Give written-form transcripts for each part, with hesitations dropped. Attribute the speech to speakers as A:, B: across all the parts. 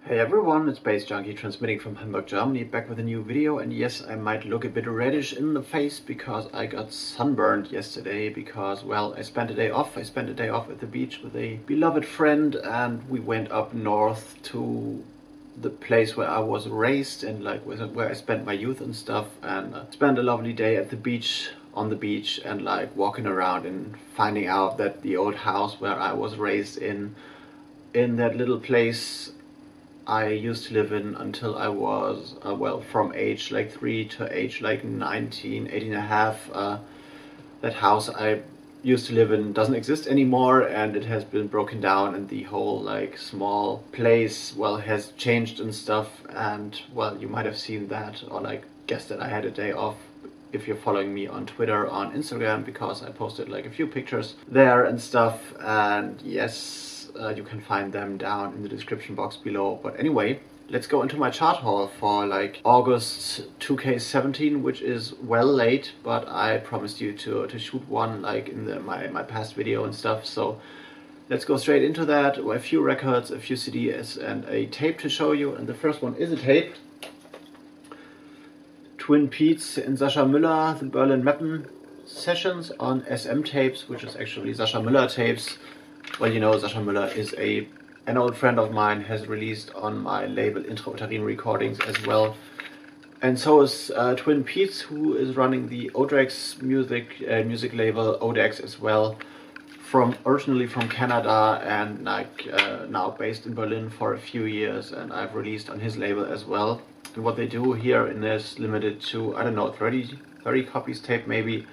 A: Hey everyone, it's baze.djunkiii transmitting from Hamburg, Germany, back with a new video. And yes, I might look a bit reddish in the face because I got sunburned yesterday because, well, I spent a day off. I spent a day off at the beach with a beloved friend and we went up north to the place where I was raised and where I spent my youth and stuff, and spent a lovely day at the beach, on the beach, and walking around and finding out that the old house where I was raised in that little place I used to live in until I was, from age 3 to age 19, 18 and a half. That house I used to live in doesn't exist anymore and it has been broken down, and the whole small place, has changed and stuff. And well, you might have seen that, or guessed that I had a day off if you're following me on Twitter, on Instagram, because I posted a few pictures there and stuff. And yes, you can find them down in the description box below. But anyway, let's go into my chart haul for August 2K17, which is well late, but I promised you to shoot one in my past video and stuff. So let's go straight into that. A few records, a few CDs, and a tape to show you. And the first one is a tape. Twin Peaks in Sascha Müller, the Berlin Mappen sessions on SM tapes, which is actually Sascha Müller tapes. Well, you know, Sascha Müller is an old friend of mine, has released on my label Intrauterin Recordings as well. And so is Twin Peaks, who is running the Odex music label Odex as well, originally from Canada, and now based in Berlin for a few years, and I've released on his label as well. And what they do here in this limited to, I don't know, 30 copies tape maybe,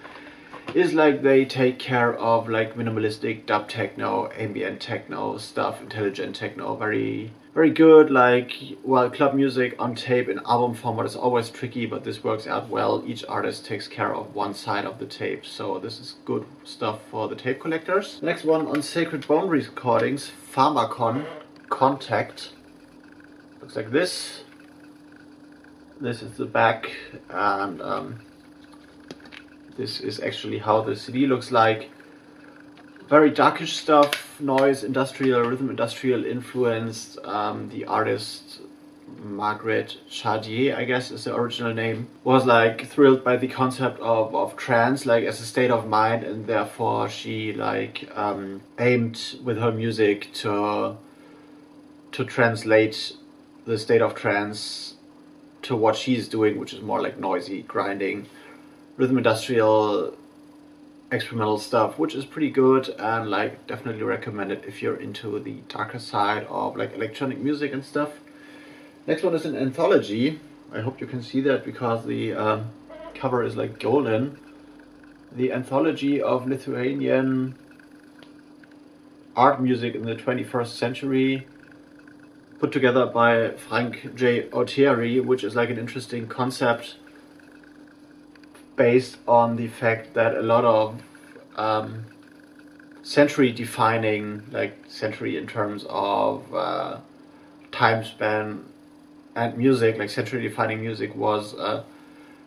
A: is they take care of minimalistic dub techno, ambient techno stuff, intelligent techno, very very good. Club music on tape in album format is always tricky, but this works out well. Each artist takes care of one side of the tape, so this is good stuff for the tape collectors. Next one on Sacred Bone Recordings, Pharmacon Contact. Looks like this. This is the back, and this is actually how the CD looks like. Very darkish stuff, noise, industrial, rhythm industrial influenced. The artist, Margaret Chardier, I guess is the original name, was thrilled by the concept of trance as a state of mind, and therefore she aimed with her music to translate the state of trance to what she's doing, which is more noisy, grinding, rhythm industrial, experimental stuff, which is pretty good, and definitely recommend it if you're into the darker side of electronic music and stuff. Next one is an anthology. I hope you can see that because the cover is golden. The anthology of Lithuanian art music in the 21st century, put together by Frank J. Oteri, which is an interesting concept based on the fact that a lot of century defining, century in terms of time span and music, century defining music was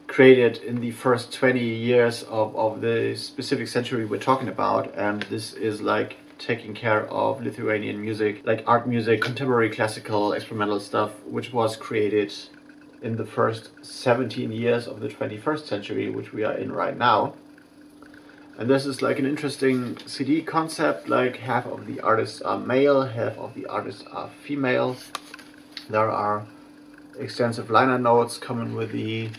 A: created in the first 20 years of the specific century we're talking about. And this is taking care of Lithuanian music, art music, contemporary, classical, experimental stuff, which was created in the first 17 years of the 21st century, which we are in right now. And this is an interesting CD concept. Half of the artists are male, half of the artists are female. There are extensive liner notes coming with the, you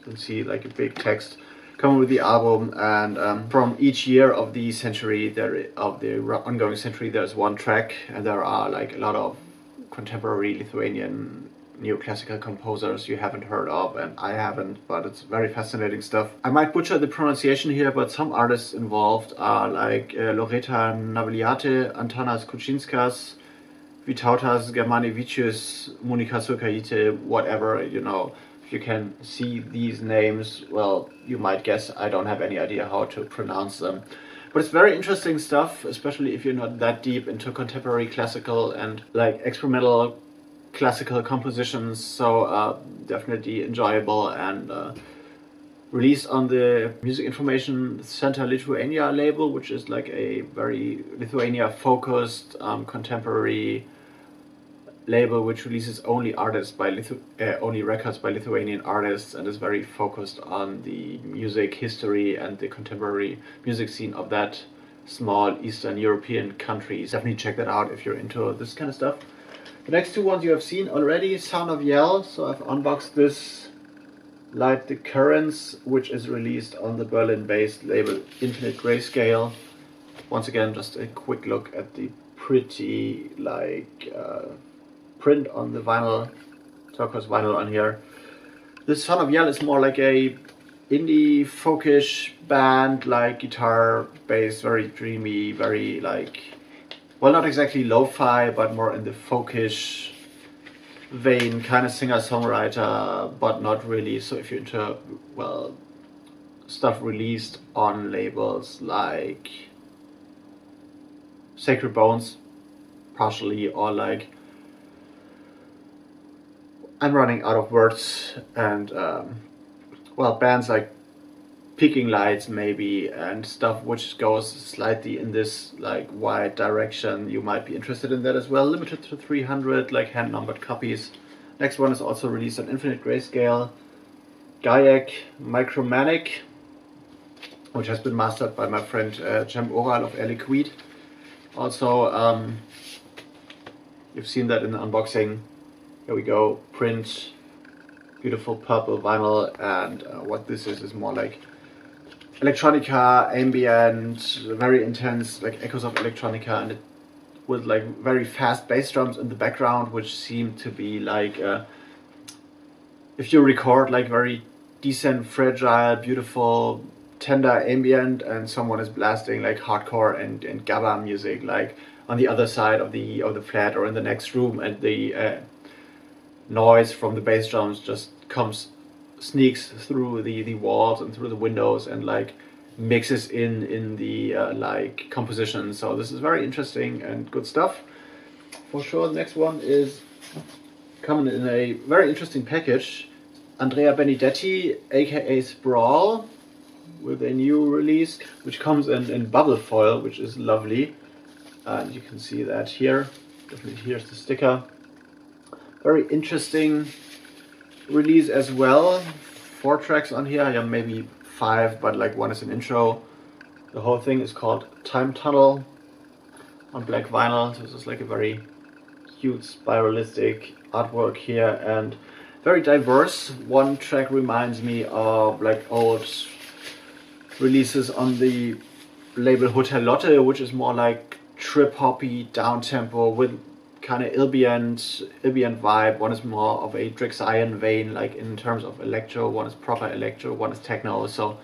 A: can see a big text coming with the album, and from each year of the century, of the ongoing century, there's one track, and there are a lot of contemporary Lithuanian neoclassical composers you haven't heard of, and I haven't, but it's very fascinating stuff. I might butcher the pronunciation here, but some artists involved are Loreta Naviliate, Antanas Kučinskas, Vytautas Germanevicius, Monika Surkaite, whatever, you know. If you can see these names, well, you might guess I don't have any idea how to pronounce them. But it's very interesting stuff, especially if you're not that deep into contemporary classical and experimental classical compositions. So definitely enjoyable, and released on the Music Information Center Lithuania label, which is a very Lithuania focused contemporary label which releases only only records by Lithuanian artists, and is very focused on the music history and the contemporary music scene of that small Eastern European country. Definitely check that out if you're into this kind of stuff. The next two ones you have seen already, Sound of Yell. So I've unboxed this Light the Currents, which is released on the Berlin-based label Infinite Grayscale. Once again, just a quick look at the pretty print on the vinyl, turquoise vinyl on here. This Sound of Yell is more like a indie folkish band, like guitar, bass, very dreamy, very well, not exactly lo-fi, but more in the folkish vein, kind of singer-songwriter, but not really. So if you're into, well, stuff released on labels like Sacred Bones, partially, or like, I'm running out of words, and well, bands like Peaking Lights maybe, and stuff which goes slightly in this wide direction, you might be interested in that as well. Limited to 300 hand numbered copies. Next one is also released on Infinite Grayscale, Gaiac Micromanic, which has been mastered by my friend Cem Oral of Air Liquide. Also, you've seen that in the unboxing. Here we go, print, beautiful purple vinyl, and what this is more like electronica, ambient, very intense, echoes of electronica, and it with very fast bass drums in the background, which seem to be if you record very decent, fragile, beautiful, tender ambient, and someone is blasting hardcore and gabba music on the other side of the flat or in the next room, and the noise from the bass drums just sneaks through the walls and through the windows and mixes in the composition. So this is very interesting and good stuff for sure. The next one is coming in a very interesting package. Andrea Benedetti, aka Sprawl, with a new release which comes in bubble foil, which is lovely, and you can see that here. Definitely, here's the sticker. Very interesting release as well. 4 tracks on here, yeah, maybe 5, but one is an intro. The whole thing is called Time Tunnel on black vinyl. So this is a very cute spiralistic artwork here, and very diverse. One track reminds me of old releases on the label Hotel Lotte, which is more trip hoppy, down tempo with kind of ambient vibe. One is more of a Drixian vein, in terms of electro. One is proper electro, one is techno, so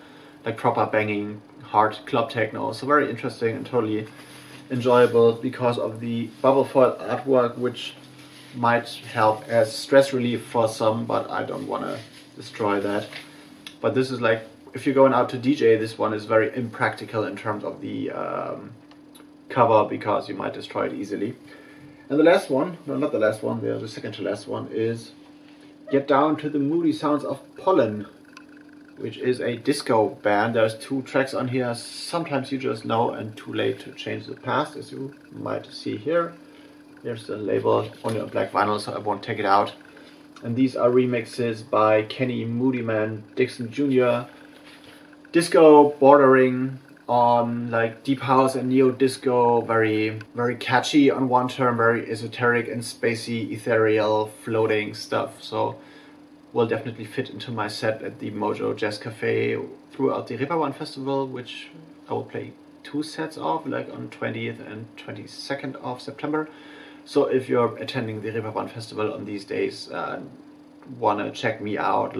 A: proper banging hard club techno. So very interesting and totally enjoyable because of the bubble foil artwork, which might help as stress relief for some, but I don't want to destroy that. But this is if you're going out to DJ, this one is very impractical in terms of the cover, because you might destroy it easily. And the last one, no, not the last one, the second to last one, is Get Down to the Moody Sounds of Pollen, which is a disco band. There's 2 tracks on here, Sometimes You Just Know and Too Late to Change the Past, as you might see here. Here's the label, only on black vinyl, so I won't take it out. And these are remixes by Kenny Moodyman Dixon Jr. Disco bordering on deep house and neo disco, very catchy on one term, very esoteric and spacey, ethereal, floating stuff. So will definitely fit into my set at the Mojo Jazz Cafe throughout the Reeperbahn Festival, which I will play 2 sets of, on 20th and 22nd of September. So if you're attending the Reeperbahn Festival on these days, wanna check me out,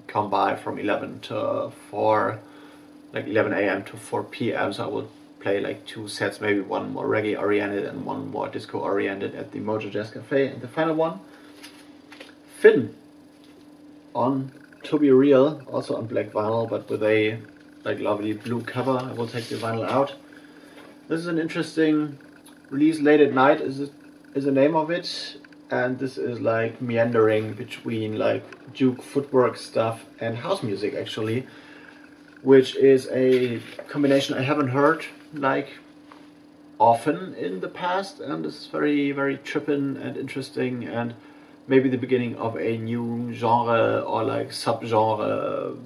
A: come by from 11 to 4. 11 a.m. to 4 p.m. So I will play 2 sets, maybe one more reggae oriented and one more disco oriented at the Mojo Jazz Cafe. And the final one, Finn on To Be Real, also on black vinyl, but with a lovely blue cover. I will take the vinyl out. This is an interesting release. Late at Night is the name of it, and this is meandering between juke footwork stuff and house music actually, which is a combination I haven't heard often in the past, and this is very, very trippin' and interesting, and maybe the beginning of a new genre or like subgenre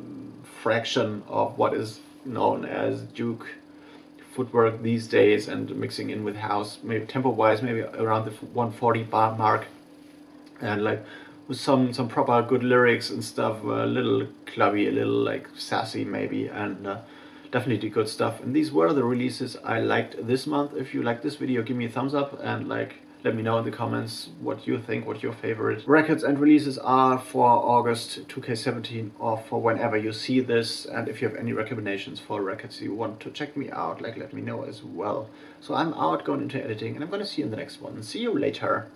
A: fraction of what is known as juke footwork these days, and mixing in with house, maybe tempo wise, maybe around the 140 bar mark, and like with some proper good lyrics and stuff, a little clubby, a little like sassy maybe, and definitely good stuff. And these were the releases I liked this month. If you like this video, give me a thumbs up and like let me know in the comments what you think, what your favorite records and releases are for August 2K17 or for whenever you see this. And if you have any recommendations for records you want to check me out, like let me know as well. So I'm out, going into editing, and I'm gonna see you in the next one. See you later.